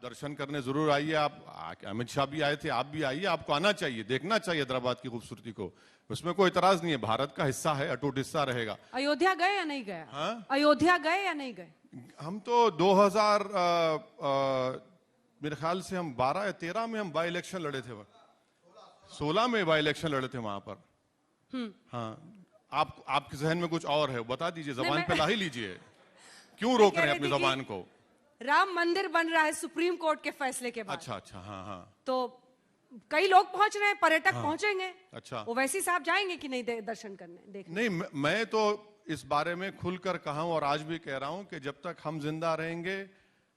दर्शन करने जरूर आइए। आप अमित शाह भी आए थे, आप भी आइए, आपको आना चाहिए, देखना चाहिए हैदराबाद की खूबसूरती को। उसमें कोई इतराज नहीं है, भारत का हिस्सा है, अटूट हिस्सा रहेगा। अयोध्या गए या नहीं गए? हाँ? अयोध्या गए या नहीं गए? हम तो 2000 मेरे ख्याल से हम 12 या 13 में हम बाई इलेक्शन लड़े थे, 16 में बाई इलेक्शन लड़े थे वहां पर। हाँ, आपके जहन में कुछ और है, बता दीजिए, जबान पे ला ही लीजिए। क्यों रोक रहे हैं अपनी जबान को? राम मंदिर बन रहा है सुप्रीम कोर्ट के फैसले के बाद। अच्छा, हाँ हाँ। तो कई लोग पहुंच रहे हैं, पर्यटक पहुंचेंगे। अच्छा, ओवैसी साहब जाएंगे कि नहीं दर्शन करने, देखने? नहीं, मैं तो इस बारे में खुलकर कहा हूं और आज भी कह रहा हूं कि जब तक हम जिंदा रहेंगे,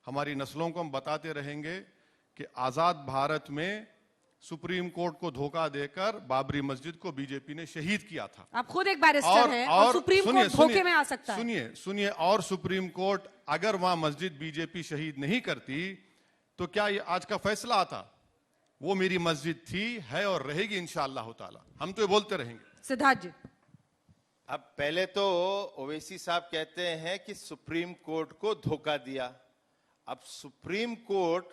हमारी नस्लों को हम बताते रहेंगे कि आजाद भारत में सुप्रीम कोर्ट को धोखा देकर बाबरी मस्जिद को बीजेपी ने शहीद किया था। आप खुद एक बैरिस्टर हैं और सुप्रीम कोर्ट धोखे में आ सकता है। सुनिए, और सुप्रीम कोर्ट अगर वहां मस्जिद बीजेपी शहीद नहीं करती तो क्या ये आज का फैसला आता? वो मेरी मस्जिद थी, है और रहेगी इंशाअल्लाह ताला। हम तो ये बोलते रहेंगे। सिद्धार्थ जी, अब पहले तो ओवैसी साहब कहते हैं कि सुप्रीम कोर्ट को धोखा दिया। अब सुप्रीम कोर्ट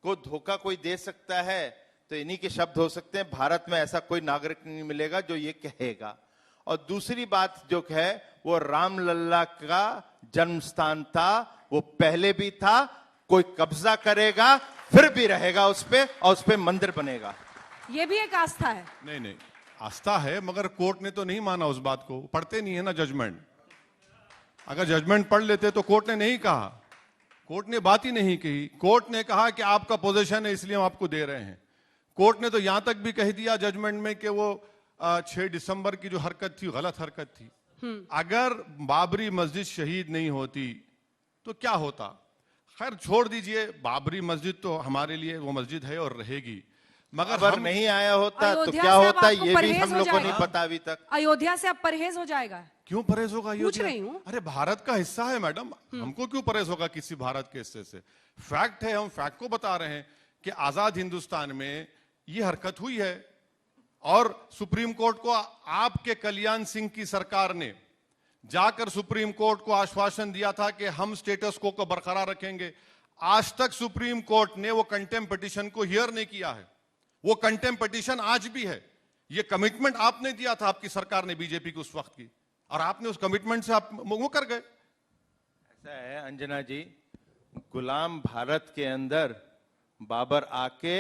को धोखा कोई दे सकता है तो इन्हीं के शब्द हो सकते हैं, भारत में ऐसा कोई नागरिक नहीं मिलेगा जो ये कहेगा। और दूसरी बात जो है, वो रामलल्ला का जन्म स्थान था, वो पहले भी था, कोई कब्जा करेगा फिर भी रहेगा उस पे और उस पे मंदिर बनेगा। ये भी एक आस्था है। नहीं, आस्था है, मगर कोर्ट ने तो नहीं माना उस बात को। पढ़ते नहीं है ना जजमेंट। अगर जजमेंट पढ़ लेते तो कोर्ट ने नहीं कहा, कोर्ट ने बात ही नहीं कही। कोर्ट ने कहा कि आपका पोजीशन है इसलिए हम आपको दे रहे हैं। कोर्ट ने तो यहां तक भी कह दिया जजमेंट में कि वो 6 दिसंबर की जो हरकत थी गलत हरकत थी। अगर बाबरी मस्जिद शहीद नहीं होती तो क्या होता? खैर छोड़ दीजिए, बाबरी मस्जिद तो हमारे लिए वो मस्जिद है और रहेगी। मगर हम नहीं आया होता तो क्या होता, ये भी हम लोग को नहीं पता अभी तक। अयोध्या से अब परहेज हो जाएगा? क्यों परहेज होगा? पूछ रही हूं। अरे भारत का हिस्सा है मैडम, हमको क्यों परहेज होगा किसी भारत के हिस्से से? फैक्ट है, हम फैक्ट को बता रहे हैं कि आजाद हिंदुस्तान में ये हरकत हुई है। और सुप्रीम कोर्ट को आपके कल्याण सिंह की सरकार ने जाकर सुप्रीम कोर्ट को आश्वासन दिया था कि हम स्टेटस को बरकरार रखेंगे। आज तक सुप्रीम कोर्ट ने वो कंटेम्प्ट पिटीशन को हियर नहीं किया है। वो कंटेम्प्ट पिटीशन आज भी है। ये कमिटमेंट आपने दिया था, आपकी सरकार ने, बीजेपी की उस वक्त की, और आपने उस कमिटमेंट से आप मुकर गए। ऐसा है अंजना जी, गुलाम भारत के अंदर बाबर आके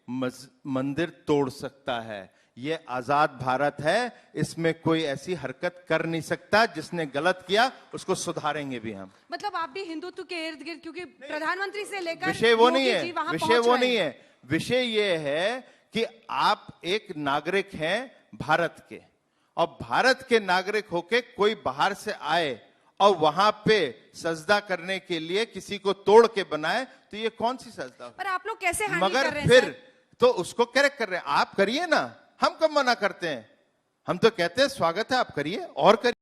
मंदिर तोड़ सकता है। ये आजाद भारत है, इसमें कोई ऐसी हरकत कर नहीं सकता। जिसने गलत किया उसको सुधारेंगे भी हम। मतलब आप भी हिंदुत्व के इर्द गिर्द, क्योंकि प्रधानमंत्री से लेकर विषय वो नहीं है, विषय वो नहीं है। विषय ये है कि आप एक नागरिक हैं भारत के, और भारत के नागरिक होके कोई बाहर से आए और वहां पे सजदा करने के लिए किसी को तोड़ के बनाए, तो ये कौन सी सजदा? पर आप लोग कैसे हैंडल मगर कर रहे हैं? फिर तो उसको करेक्ट कर रहे हैं। आप करिए ना, हम कब मना करते हैं? हम तो कहते हैं स्वागत है, आप करिए और करिए।